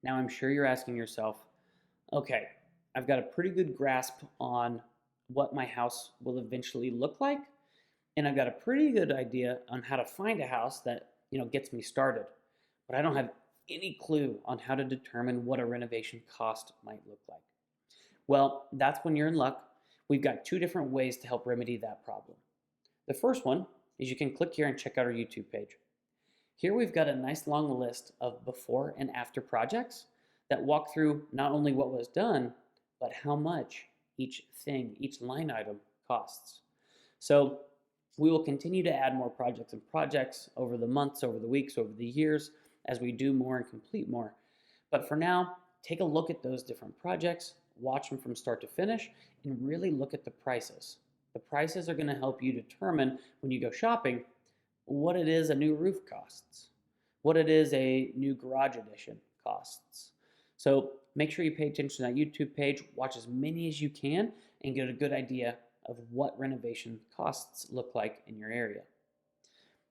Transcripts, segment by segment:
Now, I'm sure you're asking yourself, okay, I've got a pretty good grasp on what my house will eventually look like, and I've got a pretty good idea on how to find a house that, gets me started. But I don't have any clue on how to determine what a renovation cost might look like. Well, that's when you're in luck. We've got two different ways to help remedy that problem. The first one is you can click here and check out our YouTube page. Here we've got a nice long list of before and after projects that walk through not only what was done, but how much each thing, each line item costs. So we will continue to add more projects over the months, over the weeks, over the years as we do more and complete more. But for now, take a look at those different projects, watch them from start to finish, and really look at the prices. The prices are going to help you determine when you go shopping what it is a new roof costs, what it is a new garage addition costs. So make sure you pay attention to that YouTube page, watch as many as you can, and get a good idea of what renovation costs look like in your area.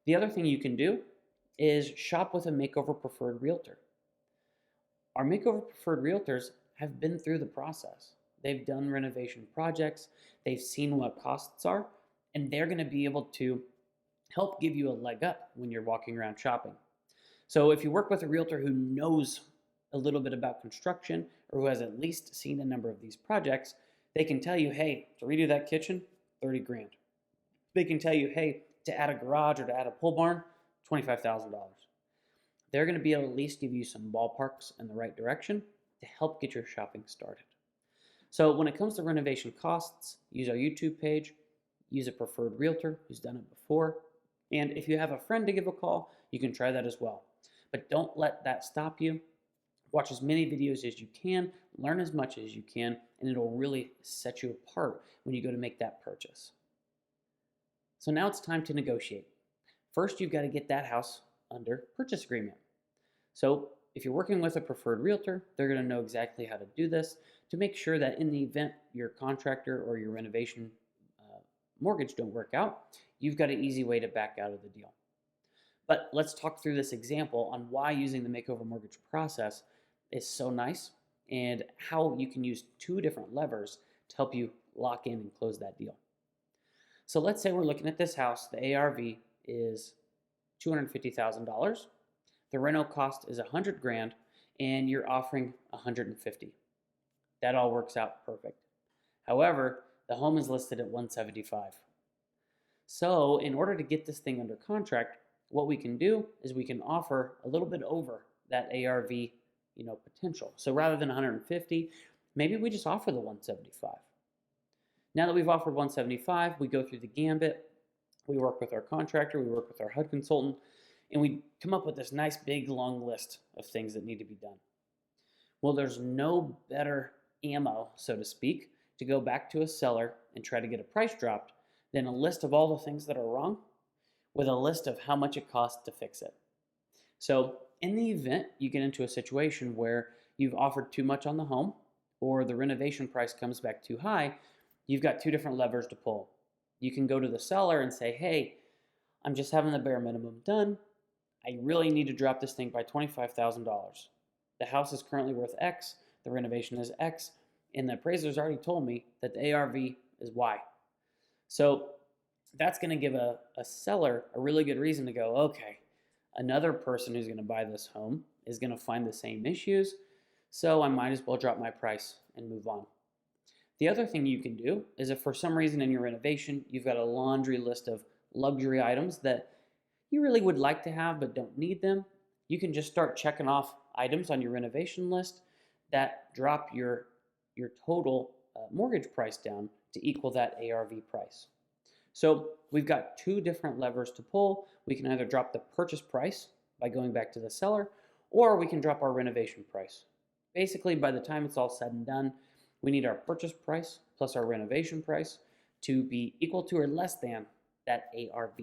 The other thing you can do is shop with a Makeover Preferred Realtor. Our Makeover Preferred Realtors have been through the process. They've done renovation projects, they've seen what costs are, and they're going to be able to help give you a leg up when you're walking around shopping. So if you work with a realtor who knows a little bit about construction or who has at least seen a number of these projects, they can tell you, hey, to redo that kitchen, 30 grand. They can tell you, hey, to add a garage or to add a pole barn, $25,000. They're going to be able to at least give you some ballparks in the right direction to help get your shopping started. So when it comes to renovation costs, use our YouTube page, use a preferred realtor who's done it before, and if you have a friend to give a call, you can try that as well. But don't let that stop you. Watch as many videos as you can, learn as much as you can, and it'll really set you apart when you go to make that purchase. So now it's time to negotiate. First, you've got to get that house under purchase agreement. So if you're working with a preferred realtor, they're going to know exactly how to do this to make sure that in the event your contractor or your renovation mortgage don't work out, you've got an easy way to back out of the deal. But let's talk through this example on why using the Makeover Mortgage Process is so nice and how you can use two different levers to help you lock in and close that deal. So let's say we're looking at this house. The ARV is $250,000. The reno cost is $100 grand, and you're offering $150. That all works out perfect. However, the home is listed at $175. So in order to get this thing under contract, what we can do is we can offer a little bit over that ARV, potential. So rather than 150, maybe we just offer the 175. Now that we've offered 175, we go through the gambit. We work with our contractor, we work with our HUD consultant, and we come up with this nice big long list of things that need to be done. Well, there's no better ammo, so to speak, to go back to a seller and try to get a price dropped than a list of all the things that are wrong with a list of how much it costs to fix it. So in the event you get into a situation where you've offered too much on the home or the renovation price comes back too high, you've got two different levers to pull. You can go to the seller and say, hey, I'm just having the bare minimum done. I really need to drop this thing by $25,000. The house is currently worth X, the renovation is X, and the appraiser's already told me that the ARV is Y. So that's going to give a seller a really good reason to go, okay, another person who's going to buy this home is going to find the same issues, so I might as well drop my price and move on. The other thing you can do is if for some reason in your renovation you've got a laundry list of luxury items that you really would like to have but don't need them, you can just start checking off items on your renovation list that drop your total mortgage price down to equal that ARV price. So we've got two different levers to pull. We can either drop the purchase price by going back to the seller, or we can drop our renovation price. Basically, by the time it's all said and done, we need our purchase price plus our renovation price to be equal to or less than that ARV.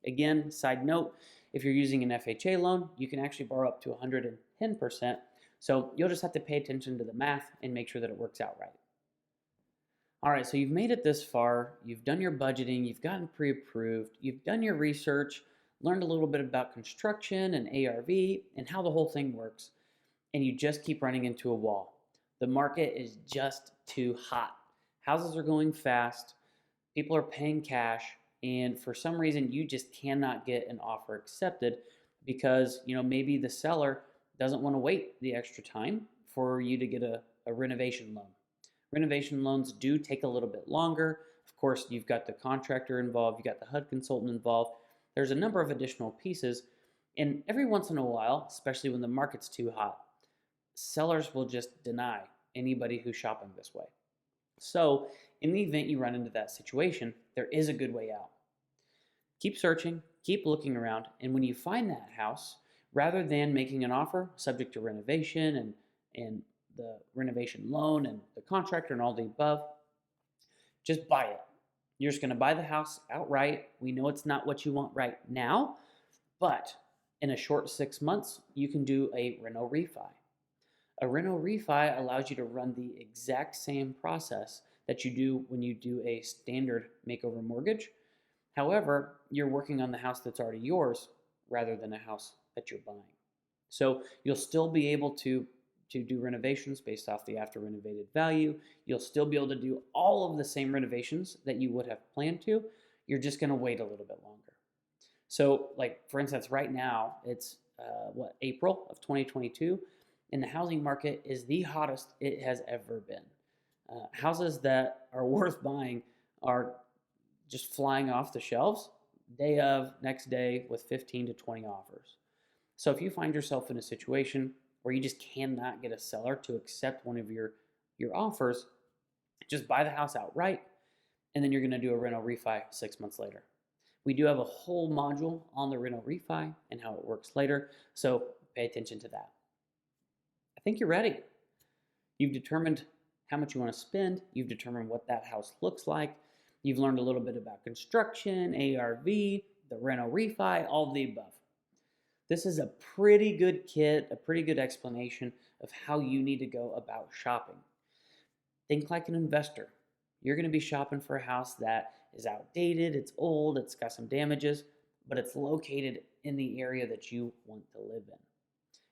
Again, side note, if you're using an FHA loan, you can actually borrow up to 110%. So you'll just have to pay attention to the math and make sure that it works out right. All right, so you've made it this far. You've done your budgeting. You've gotten pre-approved. You've done your research, learned a little bit about construction and ARV and how the whole thing works. and you just keep running into a wall. The market is just too hot. Houses are going fast, people are paying cash, and for some reason you just cannot get an offer accepted because maybe the seller doesn't want to wait the extra time for you to get a renovation loan. Renovation loans do take a little bit longer. Of course, you've got the contractor involved, you've got the HUD consultant involved. There's a number of additional pieces, and every once in a while, especially when the market's too hot, sellers will just deny anybody who's shopping this way. So, in the event you run into that situation, there is a good way out. Keep searching, keep looking around, and when you find that house, rather than making an offer subject to renovation and the renovation loan and the contractor and all the above, just buy it. You're just going to buy the house outright. We know it's not what you want right now, but in a short 6 months, you can do a reno refi. A reno refi allows you to run the exact same process that you do when you do a standard makeover mortgage. However, you're working on the house that's already yours rather than a house that you're buying. So you'll still be able to do renovations based off the after renovated value. You'll still be able to do all of the same renovations that you would have planned to. You're just going to wait a little bit longer. So, like for instance, right now it's April of 2022, and the housing market is the hottest it has ever been. Houses that are worth buying are just flying off the shelves day of, next day, with 15 to 20 offers. So if you find yourself in a situation where you just cannot get a seller to accept one of your offers, just buy the house outright, and then you're going to do a reno refi 6 months later. We do have a whole module on the reno refi and how it works later, so pay attention to that. I think you're ready. You've determined how much you want to spend. You've determined what that house looks like. You've learned a little bit about construction, ARV, the reno refi, all of the above. This is a pretty good kit, a pretty good explanation of how you need to go about shopping. Think like an investor. You're going to be shopping for a house that is outdated, it's old, it's got some damages, but it's located in the area that you want to live in.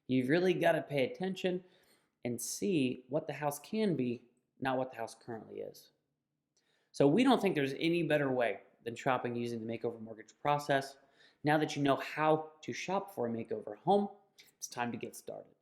You've really got to pay attention and see what the house can be, not what the house currently is. So we don't think there's any better way than shopping using the Makeover Mortgage Process. Now that you know how to shop for a makeover home, it's time to get started.